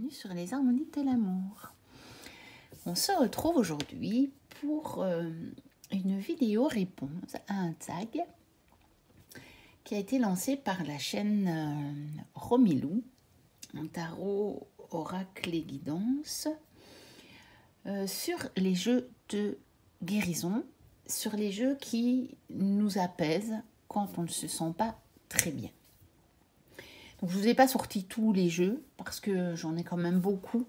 bienvenue sur les harmonies de l'amour. On se retrouve aujourd'hui pour une vidéo réponse à un tag qui a été lancé par la chaîne Romilou, un tarot oracle et guidance, sur les jeux de guérison, sur les jeux qui nous apaisent quand on ne se sent pas très bien. Donc, je ne vous ai pas sorti tous les jeux parce que j'en ai quand même beaucoup.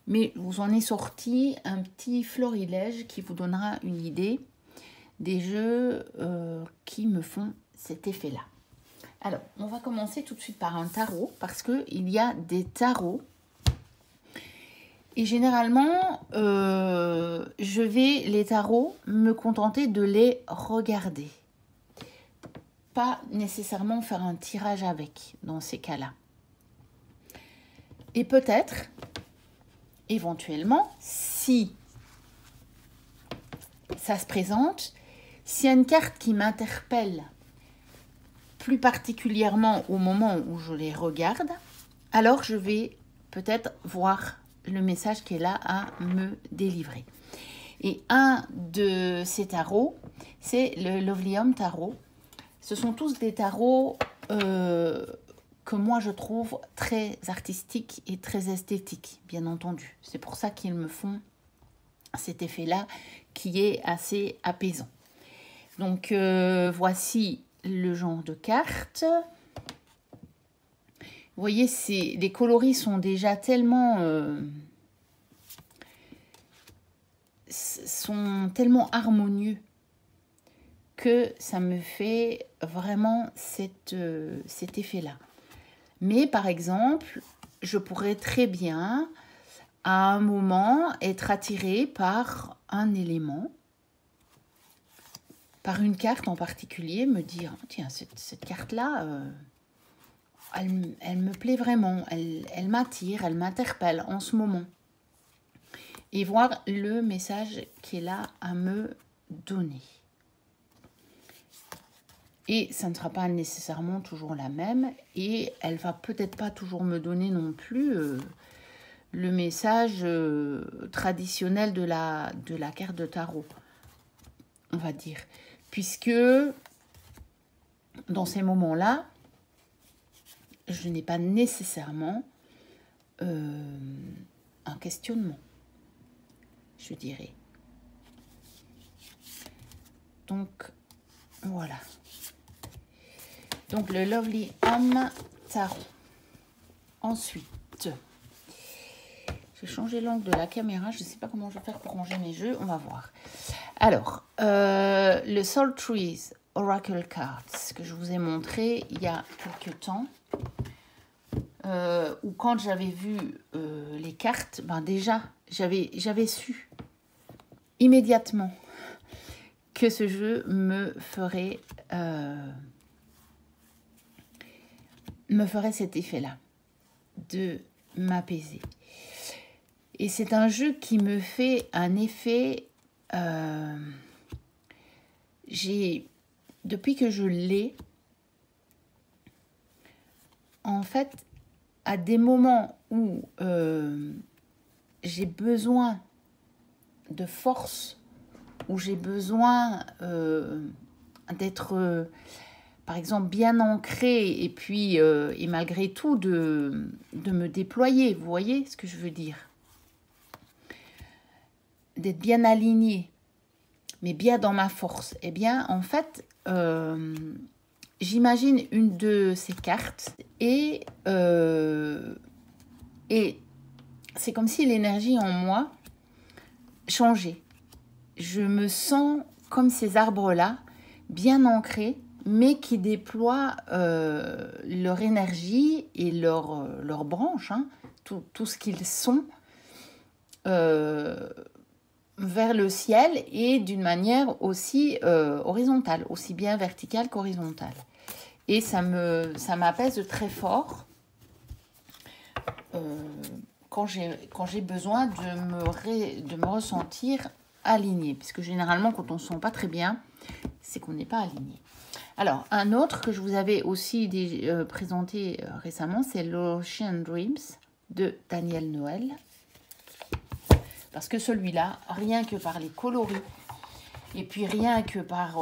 Mais je vous en ai sorti un petit florilège qui vous donnera une idée des jeux qui me font cet effet-là. Alors, on va commencer tout de suite par un tarot parce qu'il y a des tarots. Et généralement, je vais, les tarots, me contenter de les regarder. Pas nécessairement faire un tirage avec dans ces cas-là. Et peut-être, éventuellement, si ça se présente, s'il y a une carte qui m'interpelle plus particulièrement au moment où je les regarde, alors je vais peut-être voir le message qui est là à me délivrer. Et un de ces tarots, c'est le Lovely Home Tarot. Ce sont tous des tarots que moi je trouve très artistiques et très esthétiques, bien entendu. C'est pour ça qu'ils me font cet effet-là qui est assez apaisant. Donc voici le genre de cartes. Vous voyez, les coloris sont déjà tellement harmonieux que ça me fait vraiment cet effet-là. Mais par exemple, je pourrais très bien, à un moment, être attirée par un élément, par une carte en particulier, me dire, tiens, cette carte-là, elle me plaît vraiment, elle m'attire, elle m'interpelle en ce moment. Et voir le message qui est là à me donner. Et ça ne sera pas nécessairement toujours la même. Et elle va peut-être pas toujours me donner non plus le message traditionnel de la carte de tarot. On va dire. Puisque dans ces moments-là, je n'ai pas nécessairement un questionnement. Je dirais. Donc, voilà. Donc, le Lovely Home Tarot. Ensuite, j'ai changé l'angle de la caméra. Je ne sais pas comment je vais faire pour ranger mes jeux. On va voir. Alors, le Soul Trees Oracle Cards que je vous ai montré il y a quelques temps. Ou quand j'avais vu les cartes, ben déjà, j'avais su immédiatement que ce jeu me ferait cet effet-là, de m'apaiser. Et c'est un jeu qui me fait un effet... depuis que je l'ai, en fait, à des moments où j'ai besoin de force, où j'ai besoin d'être... par exemple, bien ancrée et puis, et malgré tout, de me déployer. Vous voyez ce que je veux dire? D'être bien alignée, mais bien dans ma force. Eh bien, en fait, j'imagine une de ces cartes et c'est comme si l'énergie en moi changeait. Je me sens comme ces arbres-là, bien ancrés, mais qui déploient leur énergie et leurs branches, hein, tout ce qu'ils sont, vers le ciel et d'une manière aussi horizontale, aussi bien verticale qu'horizontale. Et ça m'apaise très fort quand j'ai besoin de me ressentir alignée. Puisque généralement, quand on ne se sent pas très bien, c'est qu'on n'est pas aligné. Alors, un autre que je vous avais aussi présenté récemment, c'est l'Ocean Dreams de Daniel Noël. Parce que celui-là, rien que par les coloris, et puis rien que par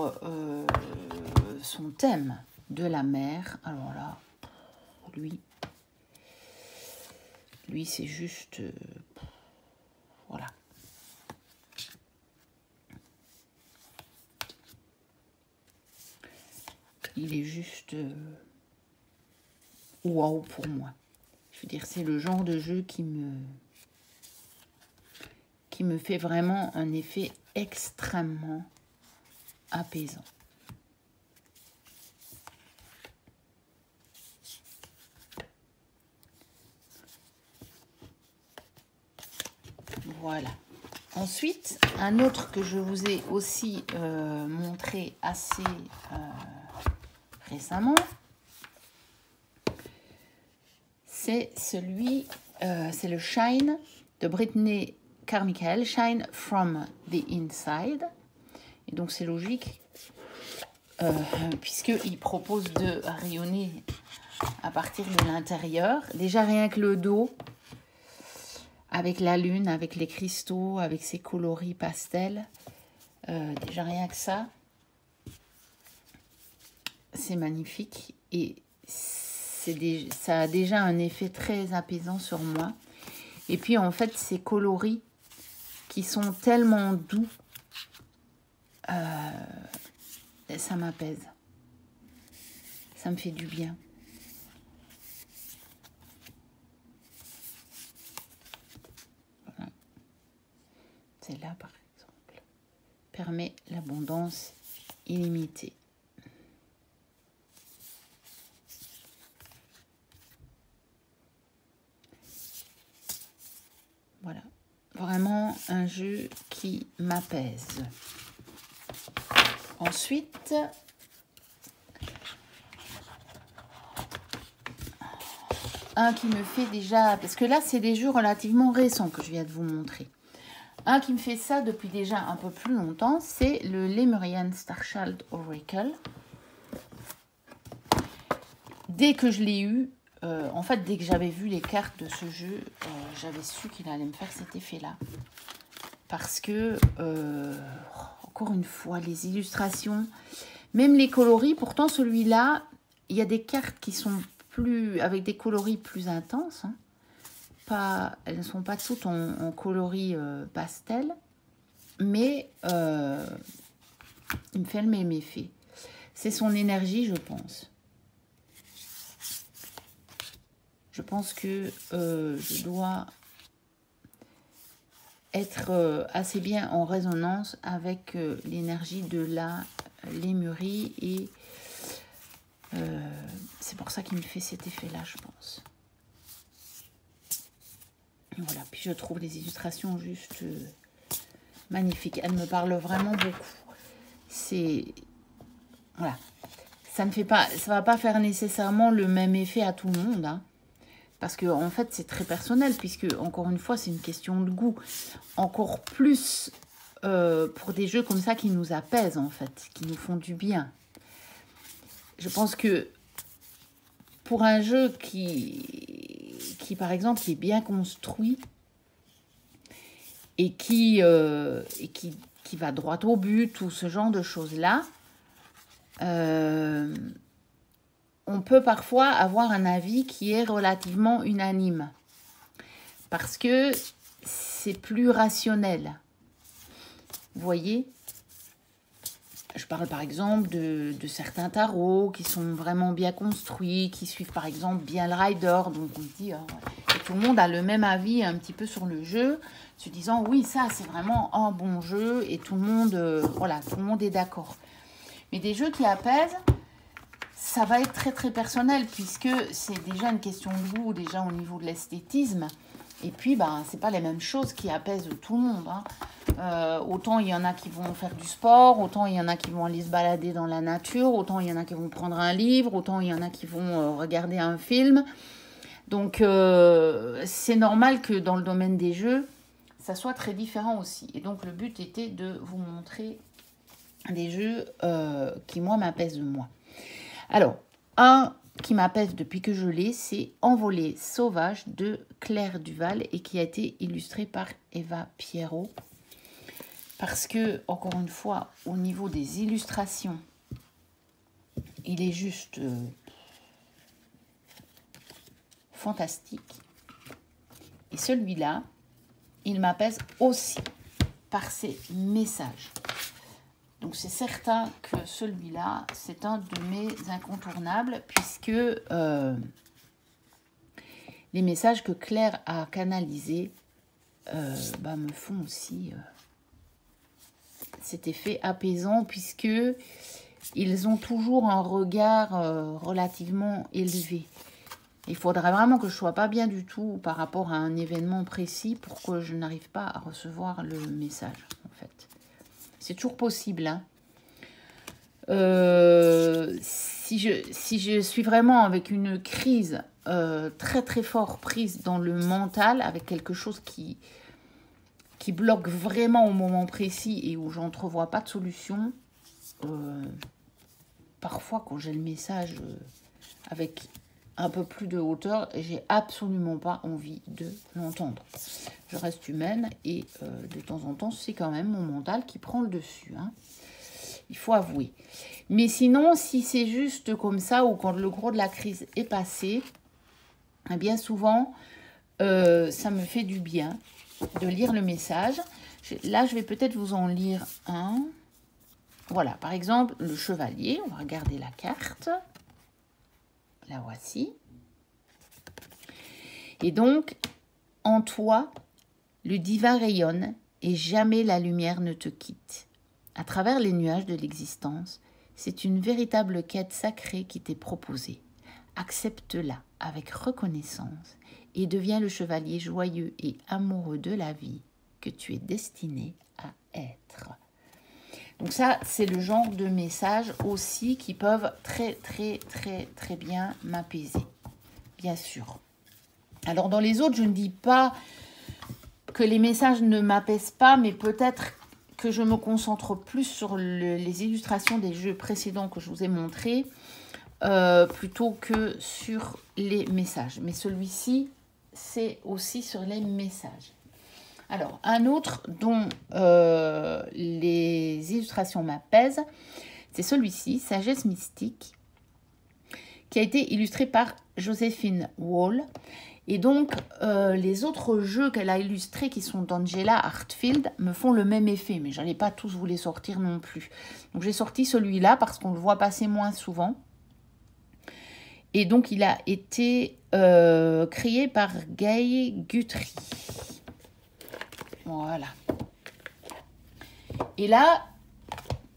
son thème de la mer, alors là, lui c'est juste... voilà. Il est juste waouh pour moi. Je veux dire, c'est le genre de jeu qui me fait vraiment un effet extrêmement apaisant. Voilà. Ensuite, un autre que je vous ai aussi montré assez récemment, c'est celui, c'est le Shine de Brittany Carmichael, Shine from the Inside. Et donc c'est logique, puisqu'il propose de rayonner à partir de l'intérieur. Déjà rien que le dos, avec la lune, avec les cristaux, avec ses coloris pastels. Déjà rien que ça, c'est magnifique. Et ça a déjà un effet très apaisant sur moi. Et puis en fait, ces coloris qui sont tellement doux, ça m'apaise. Ça me fait du bien. Voilà. Celle-là, par exemple, permet l'abondance illimitée. Voilà. Vraiment un jeu qui m'apaise. Ensuite, un qui me fait déjà... Parce que là, c'est des jeux relativement récents que je viens de vous montrer. Un qui me fait ça depuis déjà un peu plus longtemps, c'est le Lemurian Starchild Oracle. Dès que je l'ai eu, en fait, dès que j'avais vu les cartes de ce jeu, j'avais su qu'il allait me faire cet effet-là. Parce que, encore une fois, les illustrations, même les coloris, pourtant celui-là, il y a des cartes qui sont plus avec des coloris plus intenses. Hein. Elles ne sont pas toutes en coloris pastel, mais il me fait le même effet. C'est son énergie, je pense. Je pense que je dois être assez bien en résonance avec l'énergie de la lémurie et c'est pour ça qu'il me fait cet effet-là, je pense. Voilà, puis je trouve les illustrations juste magnifiques. Elles me parlent vraiment beaucoup. C'est... Voilà. Ça ne fait pas... Ça va pas faire nécessairement le même effet à tout le monde, hein. Parce que en fait, c'est très personnel, puisque, encore une fois, c'est une question de goût. Encore plus pour des jeux comme ça qui nous apaisent, en fait, qui nous font du bien. Je pense que pour un jeu qui par exemple, qui est bien construit et qui va droit au but, ou ce genre de choses-là, on peut parfois avoir un avis qui est relativement unanime. Parce que c'est plus rationnel. Vous voyez ? Je parle par exemple de certains tarots qui sont vraiment bien construits, qui suivent par exemple bien le rider. Donc on se dit, et tout le monde a le même avis un petit peu sur le jeu, se disant oui, ça c'est vraiment un bon jeu et tout le monde, voilà, tout le monde est d'accord. Mais des jeux qui apaisent, ça va être très très personnel puisque c'est déjà une question de goût, déjà au niveau de l'esthétisme. Et puis, ben, c'est pas les mêmes choses qui apaisent tout le monde. Hein. Autant il y en a qui vont faire du sport, autant il y en a qui vont aller se balader dans la nature, autant il y en a qui vont prendre un livre, autant il y en a qui vont regarder un film. Donc, c'est normal que dans le domaine des jeux, ça soit très différent aussi. Et donc, le but était de vous montrer des jeux qui, moi, m'apaisent de moi. Alors, un qui m'apaise depuis que je l'ai, c'est Envolée sauvage de Claire Duval et qui a été illustré par Eva Pierrot. Parce que, encore une fois, au niveau des illustrations, il est juste fantastique. Et celui-là, il m'apaise aussi par ses messages. Donc c'est certain que celui-là, c'est un de mes incontournables puisque les messages que Claire a canalisés me font aussi cet effet apaisant puisque ils ont toujours un regard relativement élevé. Il faudrait vraiment que je ne sois pas bien du tout par rapport à un événement précis pour que je n'arrive pas à recevoir le message, en fait. C'est toujours possible, hein. Si je suis vraiment avec une crise très très fort prise dans le mental, avec quelque chose qui bloque vraiment au moment précis et où j'entrevois pas de solution, parfois quand j'ai le message avec un peu plus de hauteur, j'ai absolument pas envie de l'entendre. Je reste humaine et de temps en temps, c'est quand même mon mental qui prend le dessus, hein. Il faut avouer. Mais sinon, si c'est juste comme ça ou quand le gros de la crise est passé, bien souvent, ça me fait du bien de lire le message. Là, je vais peut-être vous en lire un. Voilà, par exemple, le chevalier. On va regarder la carte. La voici. Et donc, en toi, le divin rayonne et jamais la lumière ne te quitte. À travers les nuages de l'existence, c'est une véritable quête sacrée qui t'est proposée. Accepte-la avec reconnaissance et deviens le chevalier joyeux et amoureux de la vie que tu es destiné à être. Donc ça, c'est le genre de messages aussi qui peuvent très, très, très, très bien m'apaiser, bien sûr. Alors, dans les autres, je ne dis pas que les messages ne m'apaisent pas, mais peut-être que je me concentre plus sur les illustrations des jeux précédents que je vous ai montrés, plutôt que sur les messages. Mais celui-ci, c'est aussi sur les messages. Alors, un autre dont les illustrations m'apaisent, c'est celui-ci, Sagesse Mystique, qui a été illustré par Joséphine Wall. Et donc, les autres jeux qu'elle a illustrés, qui sont d'Angela Hartfield, me font le même effet. Mais je n'allais pas tous vous les sortir non plus. Donc, j'ai sorti celui-là parce qu'on le voit passer moins souvent. Et donc, il a été créé par Gay Guthrie. Voilà. Et là,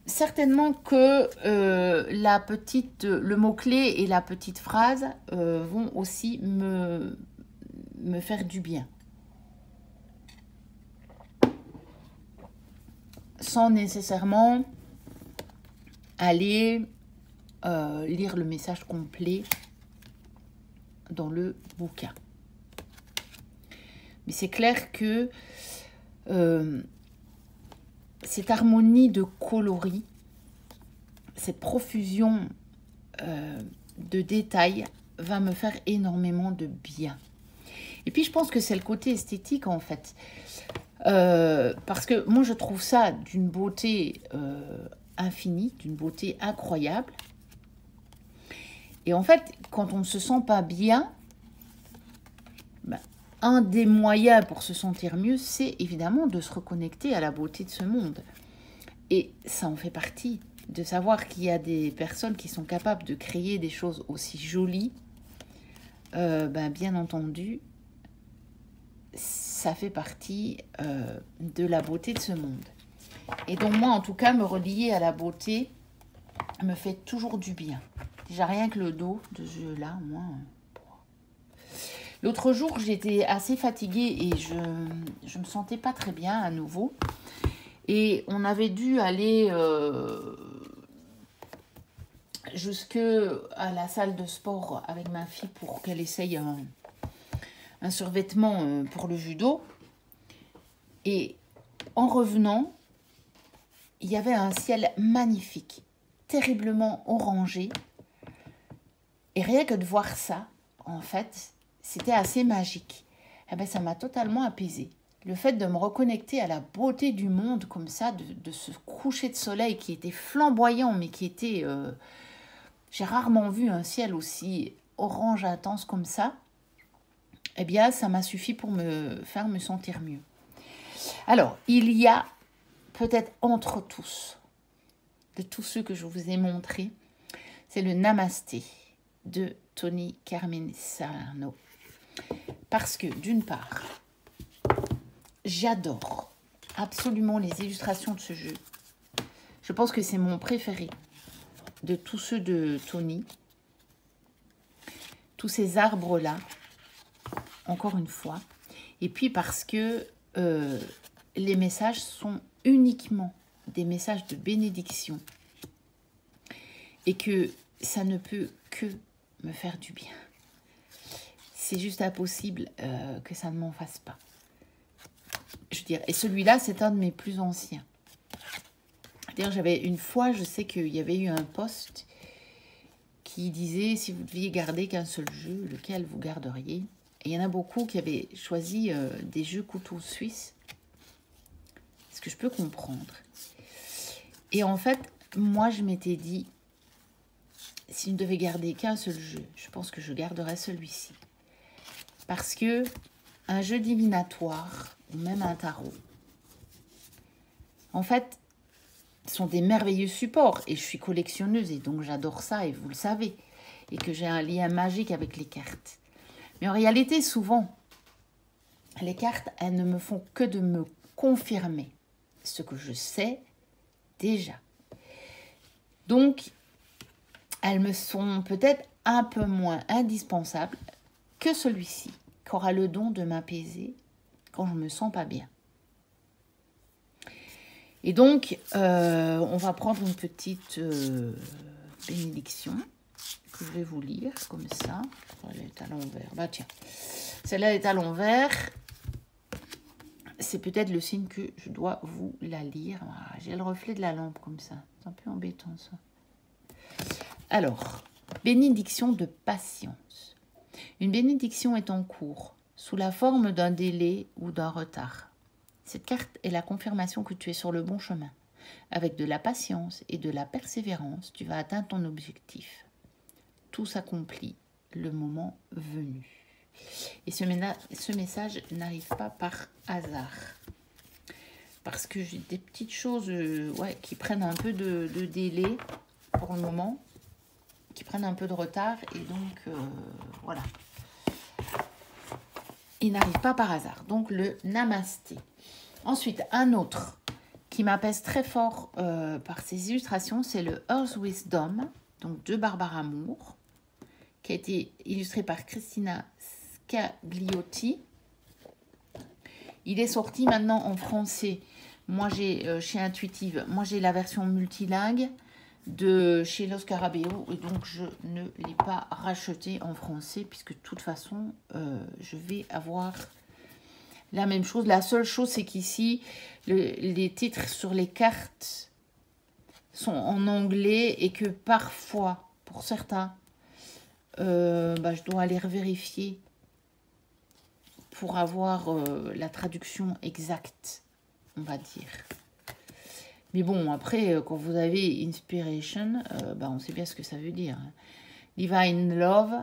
certainement que le mot-clé et la petite phrase vont aussi me faire du bien. Sans nécessairement aller lire le message complet dans le bouquin. Mais c'est clair que cette harmonie de coloris, cette profusion de détails va me faire énormément de bien. Et puis je pense que c'est le côté esthétique en fait. Parce que moi je trouve ça d'une beauté infinie, d'une beauté incroyable. Et en fait, quand on ne se sent pas bien, un des moyens pour se sentir mieux, c'est évidemment de se reconnecter à la beauté de ce monde. Et ça en fait partie, de savoir qu'il y a des personnes qui sont capables de créer des choses aussi jolies. Bien entendu, ça fait partie de la beauté de ce monde. Et donc moi, en tout cas, me relier à la beauté me fait toujours du bien. Déjà rien que le dos de ce jeu-là, moi... L'autre jour, j'étais assez fatiguée et je me sentais pas très bien à nouveau. Et on avait dû aller jusque à la salle de sport avec ma fille pour qu'elle essaye un survêtement pour le judo. Et en revenant, il y avait un ciel magnifique, terriblement orangé. Et rien que de voir ça, en fait, c'était assez magique. Eh ben, ça m'a totalement apaisée. Le fait de me reconnecter à la beauté du monde comme ça, de ce coucher de soleil qui était flamboyant, mais qui était... j'ai rarement vu un ciel aussi orange intense comme ça. Eh bien, ça m'a suffi pour me faire me sentir mieux. Alors, il y a peut-être entre tous, de tous ceux que je vous ai montrés, c'est le Namasté de Tony Carminicerno. Parce que, d'une part, j'adore absolument les illustrations de ce jeu. Je pense que c'est mon préféré de tous ceux de Tony. Tous ces arbres-là, encore une fois. Et puis parce que les messages sont uniquement des messages de bénédiction. Et que ça ne peut que me faire du bien. C'est juste impossible que ça ne m'en fasse pas. Je veux dire, et celui-là, c'est un de mes plus anciens. D'ailleurs, j'avais une fois, je sais qu'il y avait eu un post qui disait si vous deviez garder qu'un seul jeu, lequel vous garderiez. Et il y en a beaucoup qui avaient choisi des jeux couteaux suisses. Ce que je peux comprendre. Et en fait, moi, je m'étais dit, si je ne devais garder qu'un seul jeu, je pense que je garderais celui-ci. Parce que un jeu divinatoire, ou même un tarot, en fait, sont des merveilleux supports. Et je suis collectionneuse et donc j'adore ça et vous le savez. Et que j'ai un lien magique avec les cartes. Mais en réalité, souvent, les cartes, elles ne me font que de me confirmer ce que je sais déjà. Donc, elles me sont peut-être un peu moins indispensables que celui-ci, qui aura le don de m'apaiser quand je ne me sens pas bien. Et donc, on va prendre une petite bénédiction que je vais vous lire comme ça. Elle est à l'envers. Bah tiens, celle-là est à l'envers. C'est peut-être le signe que je dois vous la lire. Ah, j'ai le reflet de la lampe comme ça. C'est un peu embêtant ça. Alors, bénédiction de patience. Une bénédiction est en cours, sous la forme d'un délai ou d'un retard. Cette carte est la confirmation que tu es sur le bon chemin. Avec de la patience et de la persévérance, tu vas atteindre ton objectif. Tout s'accomplit le moment venu. Et ce message n'arrive pas par hasard. Parce que j'ai des petites choses qui prennent un peu de délai pour le moment. Qui prennent un peu de retard. Et donc, voilà. Il n'arrive pas par hasard. Donc, le Namasté. Ensuite, un autre qui m'apaise très fort par ses illustrations, c'est le Earth Wisdom, donc de Barbara Moore, qui a été illustré par Christina Scagliotti. Il est sorti maintenant en français. Moi, j'ai chez Intuitive, moi j'ai la version multilingue de chez Los Carabeo, et donc je ne l'ai pas racheté en français, puisque de toute façon, je vais avoir la même chose. La seule chose, c'est qu'ici, les titres sur les cartes sont en anglais et que parfois, pour certains, je dois aller vérifier pour avoir la traduction exacte, on va dire. Mais bon, après, quand vous avez Inspiration, on sait bien ce que ça veut dire. Divine Love,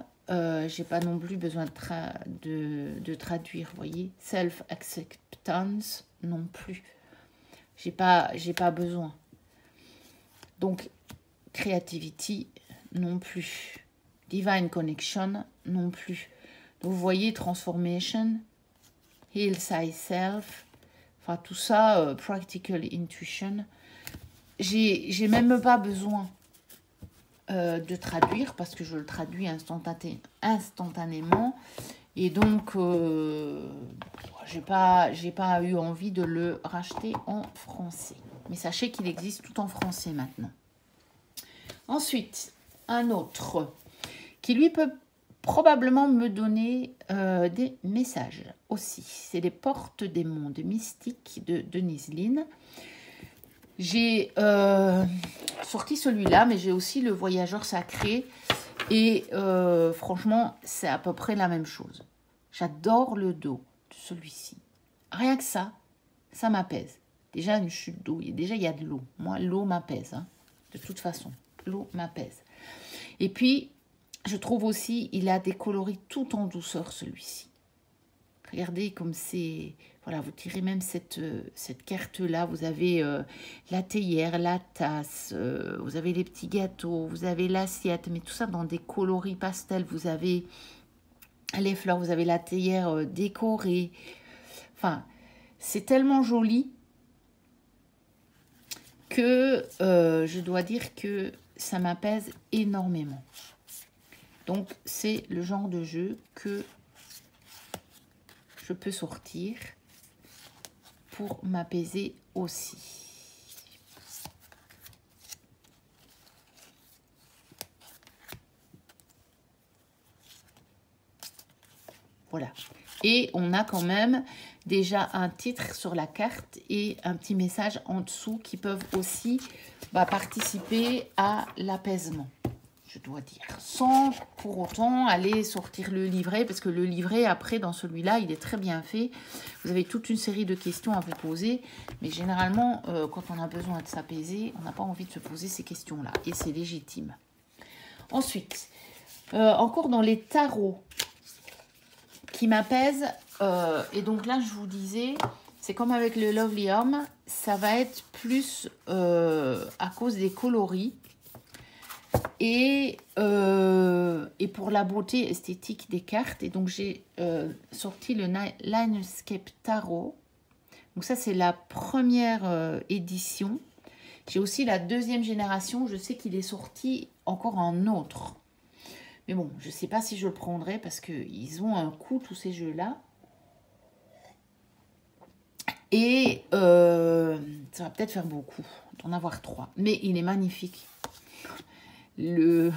j'ai pas non plus besoin de traduire, vous voyez. Self-acceptance, non plus. J'ai pas besoin. Donc, Creativity, non plus. Divine Connection, non plus. Donc, vous voyez, Transformation, Heal Thyself, enfin tout ça, Practical Intuition. J'ai même pas besoin de traduire parce que je le traduis instantanément. Et donc, j'ai pas eu envie de le racheter en français. Mais sachez qu'il existe tout en français maintenant. Ensuite, un autre qui lui peut probablement me donner des messages aussi. C'est les portes des mondes mystiques de Denise Linn. J'ai sorti celui-là, mais j'ai aussi le voyageur sacré Et franchement, c'est à peu près la même chose. J'adore le dos de celui-ci. Rien que ça m'apaise. Déjà, une chute d'eau. Déjà, il y a de l'eau. Moi, l'eau m'apaise. Hein. De toute façon, l'eau m'apaise. Et puis, je trouve aussi, il a des coloris tout en douceur, celui-ci. Regardez comme c'est... Voilà, vous tirez même cette carte-là. Vous avez la théière, la tasse, vous avez les petits gâteaux, vous avez l'assiette, mais tout ça dans des coloris pastels. Vous avez les fleurs, vous avez la théière décorée. Enfin, c'est tellement joli que je dois dire que ça m'apaise énormément. Donc, c'est le genre de jeu que je peux sortir pour m'apaiser aussi. Voilà. Et on a quand même déjà un titre sur la carte et un petit message en dessous qui peuvent aussi participer à l'apaisement, je dois dire. Sans pour autant aller sortir le livret, parce que le livret, après, dans celui-là, il est très bien fait. Vous avez toute une série de questions à vous poser, mais généralement, quand on a besoin de s'apaiser, on n'a pas envie de se poser ces questions-là, et c'est légitime. Ensuite, encore dans les tarots qui m'apaisent, et donc là, je vous disais, c'est comme avec le Lovely Home, ça va être plus à cause des coloris, et pour la beauté esthétique des cartes. Et donc, j'ai sorti le Linescape Tarot. Donc, ça, c'est la première édition. J'ai aussi la deuxième génération. Je sais qu'il est sorti encore en autre. Mais bon, je ne sais pas si je le prendrai parce qu'ils ont un coût, tous ces jeux-là. Et ça va peut-être faire beaucoup d'en avoir 3. Mais il est magnifique. Il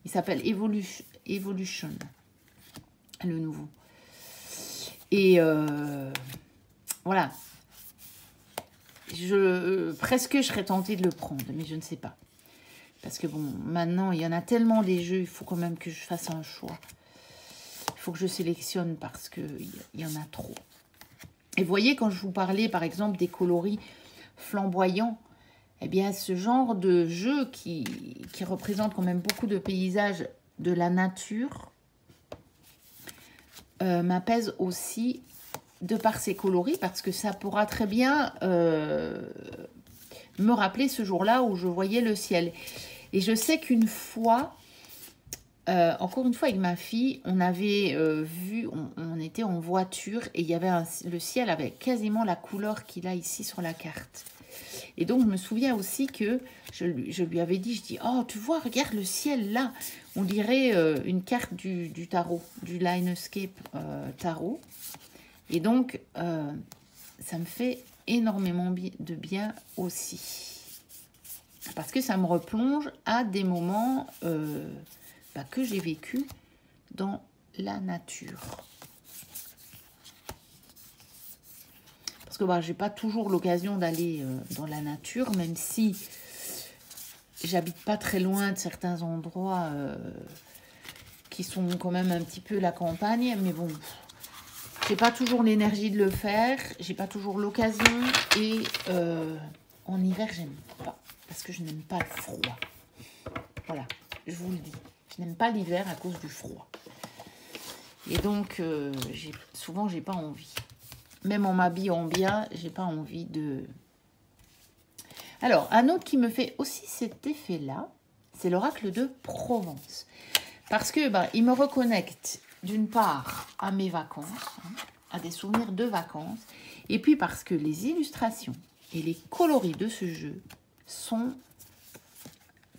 s'appelle Evolution, le nouveau. Et voilà. Presque je serais tentée de le prendre, mais je ne sais pas. Parce que bon, maintenant, il y en a tellement des jeux, il faut quand même que je fasse un choix. Il faut que je sélectionne parce qu'il y en a trop. Et vous voyez, quand je vous parlais, par exemple, des coloris flamboyants, eh bien, ce genre de jeu qui représente quand même beaucoup de paysages de la nature m'apaise aussi de par ses coloris, parce que ça pourra très bien me rappeler ce jour-là où je voyais le ciel. Et je sais qu'une fois, encore une fois avec ma fille, on avait vu, on était en voiture et il y avait le ciel avait quasiment la couleur qu'il a ici sur la carte. Et donc, je me souviens aussi que je lui avais dit, je dis, oh, tu vois, regarde le ciel là. On dirait une carte du tarot, du Linescape tarot. Et donc, ça me fait énormément de bien aussi. Parce que ça me replonge à des moments que j'ai vécu dans la nature. Parce que j'ai pas toujours l'occasion d'aller dans la nature, même si j'habite pas très loin de certains endroits qui sont quand même un petit peu la campagne. Mais bon, j'ai pas toujours l'énergie de le faire, j'ai pas toujours l'occasion. Et en hiver, j'aime pas, parce que je n'aime pas le froid. Voilà, je vous le dis. Je n'aime pas l'hiver à cause du froid. Et donc, souvent, j'ai pas envie. Même en m'habillant bien, j'ai pas envie de... Alors, un autre qui me fait aussi cet effet-là, c'est l'oracle de Provence. Parce que il me reconnecte d'une part à mes vacances, à des souvenirs de vacances, et puis parce que les illustrations et les coloris de ce jeu sont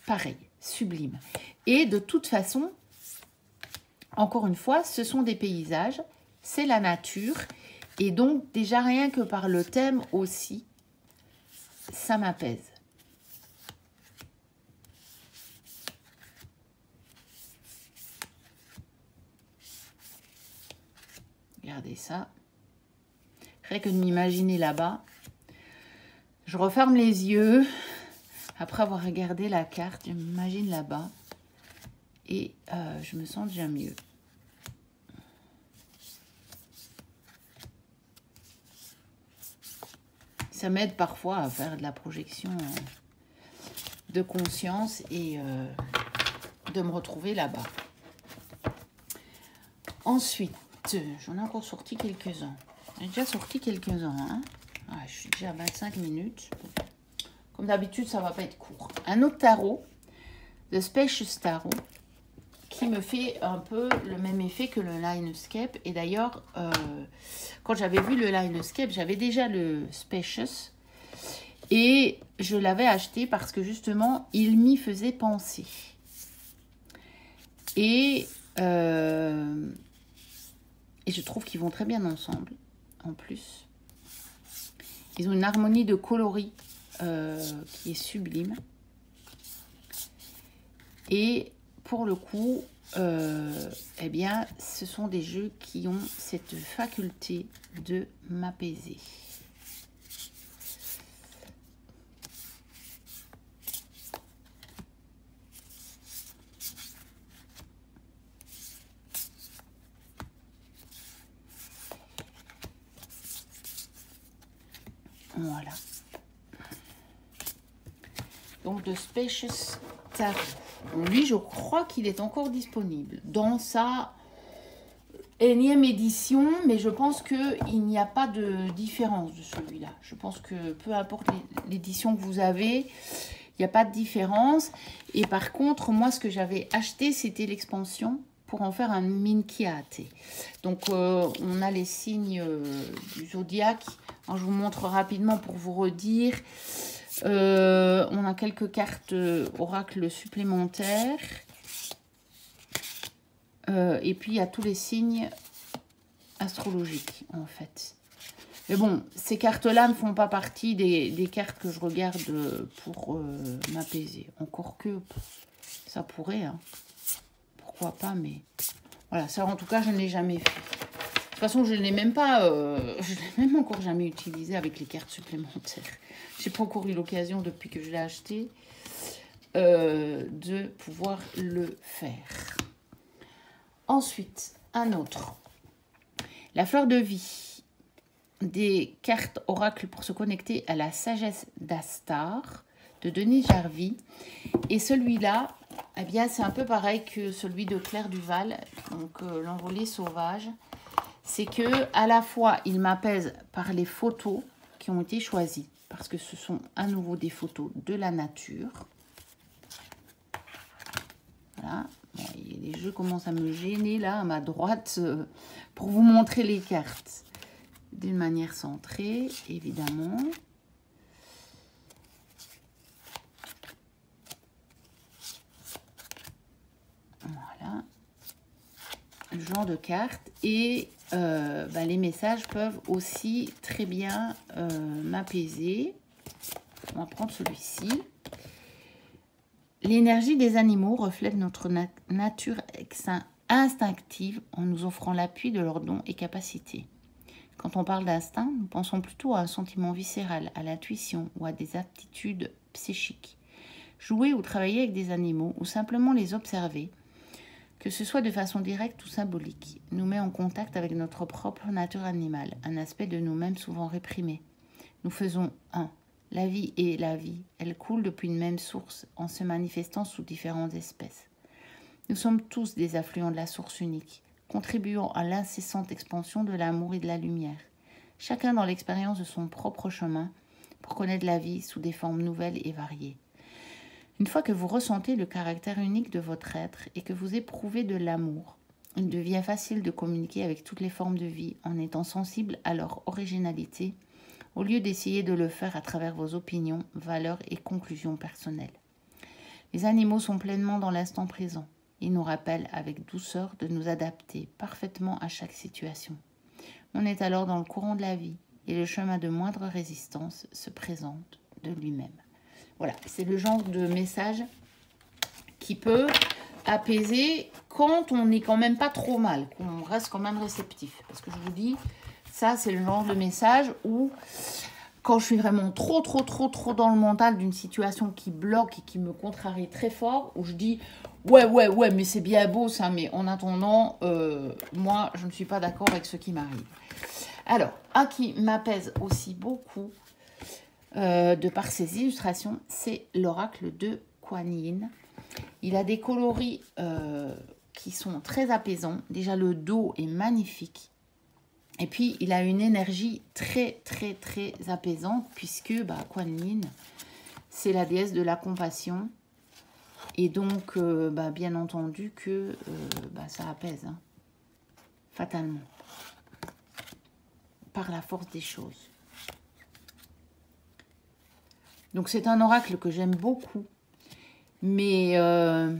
pareils, sublimes. Et de toute façon, encore une fois, ce sont des paysages, c'est la nature. Et donc, déjà, rien que par le thème aussi, ça m'apaise. Regardez ça. Rien que de m'imaginer là-bas. Je referme les yeux. Après avoir regardé la carte, je m'imagine là-bas. et je me sens déjà mieux. Ça m'aide parfois à faire de la projection de conscience et de me retrouver là-bas. Ensuite, j'en ai encore sorti quelques-uns. J'ai déjà sorti quelques-uns. Hein. Ah, je suis déjà à 25 minutes. Comme d'habitude, ça ne va pas être court. Un autre tarot, The Spacious Tarot, qui me fait un peu le même effet que le Linescape. Et d'ailleurs, quand j'avais vu le Linescape, j'avais déjà le Spacious. Et je l'avais acheté parce que justement, il m'y faisait penser. Et je trouve qu'ils vont très bien ensemble, en plus. Ils ont une harmonie de coloris qui est sublime. Et pour le coup, eh bien, ce sont des jeux qui ont cette faculté de m'apaiser. Voilà. Donc, The Spacious Tarot. Lui, je crois qu'il est encore disponible dans sa énième édition, mais je pense qu'il n'y a pas de différence de celui-là. Je pense que peu importe l'édition que vous avez, il n'y a pas de différence. Et par contre, moi, ce que j'avais acheté, c'était l'expansion pour en faire un Minchiate. Donc, on a les signes du zodiaque. Alors, je vous montre rapidement pour vous redire. On a quelques cartes oracle supplémentaires. Et puis, il y a tous les signes astrologiques, en fait. Mais bon, ces cartes-là ne font pas partie des cartes que je regarde pour m'apaiser. Encore que ça pourrait, hein. Pourquoi pas, mais... Voilà, ça en tout cas, je ne l'ai jamais fait. De toute façon, je ne l'ai même pas... je ne l'ai même encore jamais utilisé avec les cartes supplémentaires. J'ai pas encore eu l'occasion, depuis que je l'ai acheté, de pouvoir le faire. Ensuite, un autre. La fleur de vie. Des cartes oracles pour se connecter à la sagesse d'Astar, de Denis Jarvie. Et celui-là, eh bien, c'est un peu pareil que celui de Claire Duval, donc l'envolée sauvage. C'est que à la fois, il m'apaise par les photos qui ont été choisies, parce que ce sont à nouveau des photos de la nature. Voilà. Bon, les jeux commencent à me gêner là, à ma droite, pour vous montrer les cartes. D'une manière centrée, évidemment. Voilà. Le genre de carte. Et les messages peuvent aussi très bien m'apaiser. On va prendre celui-ci. L'énergie des animaux reflète notre nature instinctive en nous offrant l'appui de leurs dons et capacités. Quand on parle d'instinct, nous pensons plutôt à un sentiment viscéral, à l'intuition ou à des aptitudes psychiques. Jouer ou travailler avec des animaux ou simplement les observer, que ce soit de façon directe ou symbolique, nous met en contact avec notre propre nature animale, un aspect de nous-mêmes souvent réprimé. Nous faisons un. La vie est la vie. Elle coule depuis une même source en se manifestant sous différentes espèces. Nous sommes tous des affluents de la source unique, contribuant à l'incessante expansion de l'amour et de la lumière, chacun dans l'expérience de son propre chemin pour connaître la vie sous des formes nouvelles et variées. Une fois que vous ressentez le caractère unique de votre être et que vous éprouvez de l'amour, il devient facile de communiquer avec toutes les formes de vie en étant sensible à leur originalité, au lieu d'essayer de le faire à travers vos opinions, valeurs et conclusions personnelles. Les animaux sont pleinement dans l'instant présent. Ils nous rappellent avec douceur de nous adapter parfaitement à chaque situation. On est alors dans le courant de la vie et le chemin de moindre résistance se présente de lui-même. Voilà, c'est le genre de message qui peut apaiser quand on n'est quand même pas trop mal, qu'on reste quand même réceptif. Parce que je vous dis, ça c'est le genre de message où quand je suis vraiment trop dans le mental d'une situation qui bloque et qui me contrarie très fort, où je dis ouais, mais c'est bien beau ça, mais en attendant, moi, je ne suis pas d'accord avec ce qui m'arrive. Alors, un qui m'apaise aussi beaucoup, de par ses illustrations, c'est l'oracle de Kuan Yin. Il a des coloris qui sont très apaisants. Déjà, le dos est magnifique. Et puis, il a une énergie très apaisante, puisque Kuan Yin, c'est la déesse de la compassion. Et donc, bien entendu que ça apaise, hein, fatalement, par la force des choses. Donc, c'est un oracle que j'aime beaucoup, mais je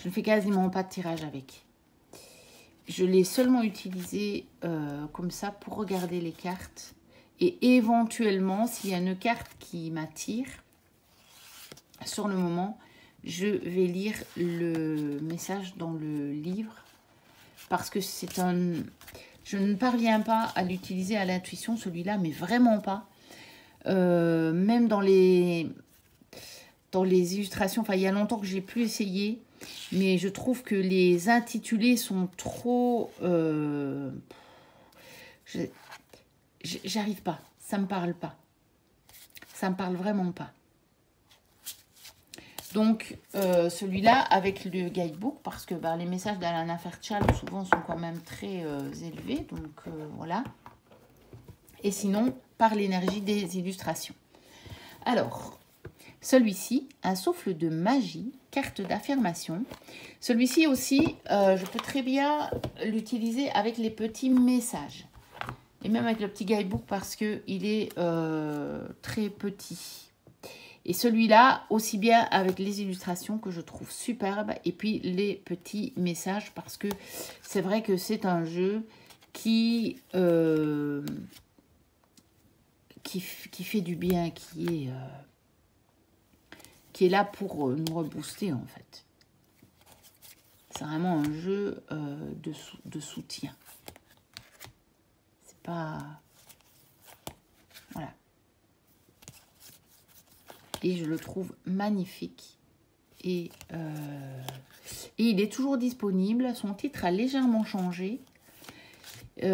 ne fais quasiment pas de tirage avec. Je l'ai seulement utilisé comme ça pour regarder les cartes. Et éventuellement, s'il y a une carte qui m'attire, sur le moment, je vais lire le message dans le livre. Parce que c'est un... Je ne parviens pas à l'utiliser à l'intuition, celui-là, mais vraiment pas. Même dans les illustrations, enfin, il y a longtemps que j'ai plus essayé. Mais je trouve que les intitulés sont trop... J'arrive pas. Ça me parle pas. Ça me parle vraiment pas. Donc, celui-là, avec le guidebook, parce que les messages d'Alana Fairchild, souvent, sont quand même très élevés. Donc, voilà. Et sinon, par l'énergie des illustrations. Alors... Celui-ci, un souffle de magie, carte d'affirmation. Celui-ci aussi, je peux très bien l'utiliser avec les petits messages. Et même avec le petit guidebook parce qu'il est très petit. Et celui-là, aussi bien avec les illustrations que je trouve superbes. Et puis les petits messages parce que c'est vrai que c'est un jeu qui fait du bien, qui est là pour nous rebooster en fait. C'est vraiment un jeu de soutien. C'est pas... Voilà. Et je le trouve magnifique. Et il est toujours disponible. Son titre a légèrement changé. Moi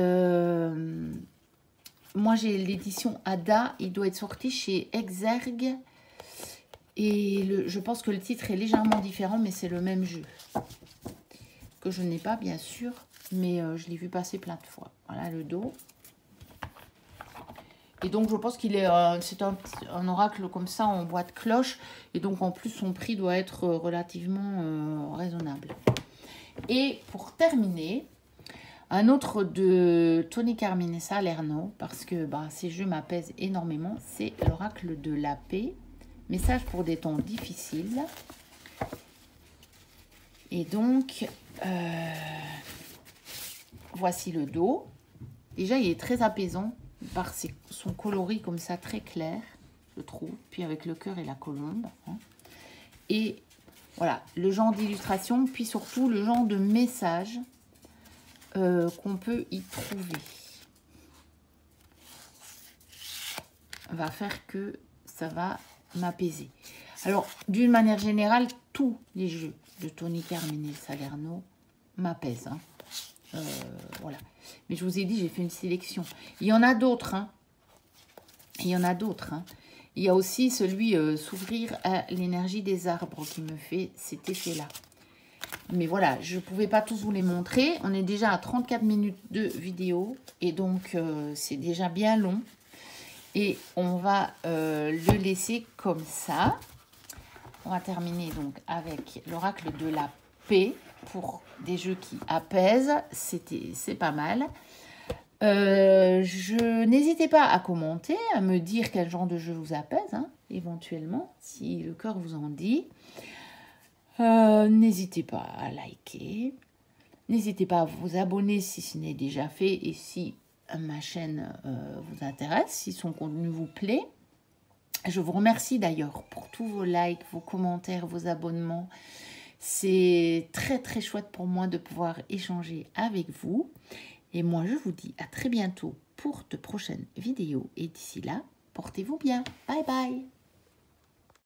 j'ai l'édition Ada. Il doit être sorti chez Exergue. Et je pense que le titre est légèrement différent, mais c'est le même jeu. Que je n'ai pas, bien sûr, mais je l'ai vu passer plein de fois. Voilà le dos. Et donc, je pense qu'il est... c'est un oracle comme ça, en boîte cloche. Et donc, en plus, son prix doit être relativement raisonnable. Et pour terminer, un autre de Tony Carmine Salerno, parce que ces jeux m'apaisent énormément, c'est l'oracle de la paix. Message pour des temps difficiles. Et donc, voici le dos. Déjà, il est très apaisant par son coloris comme ça, très clair, je trouve. Puis avec le cœur et la colombe. Hein. Et voilà, le genre d'illustration, puis surtout le genre de message qu'on peut y trouver. Va faire que ça va m'apaiser. Alors, d'une manière générale, tous les jeux de Tony Carmine Salerno m'apaisent. Hein. Voilà. Mais je vous ai dit, j'ai fait une sélection. Il y en a d'autres. Hein. Il y en a d'autres. Hein. Il y a aussi celui s'ouvrir à l'énergie des arbres qui me fait cet effet-là. Mais voilà, je ne pouvais pas tous vous les montrer. On est déjà à 34 minutes de vidéo. Et donc, c'est déjà bien long. Et on va le laisser comme ça. On va terminer donc avec l'oracle de la paix pour des jeux qui apaisent. C'est pas mal. N'hésitez pas à commenter, à me dire quel genre de jeu vous apaise, hein, éventuellement, si le cœur vous en dit. N'hésitez pas à liker. N'hésitez pas à vous abonner si ce n'est déjà fait et si ma chaîne vous intéresse, si son contenu vous plaît. Je vous remercie d'ailleurs pour tous vos likes, vos commentaires, vos abonnements. C'est très très chouette pour moi de pouvoir échanger avec vous. Et moi je vous dis à très bientôt pour de prochaines vidéos. Et d'ici là, Portez-vous bien. Bye bye.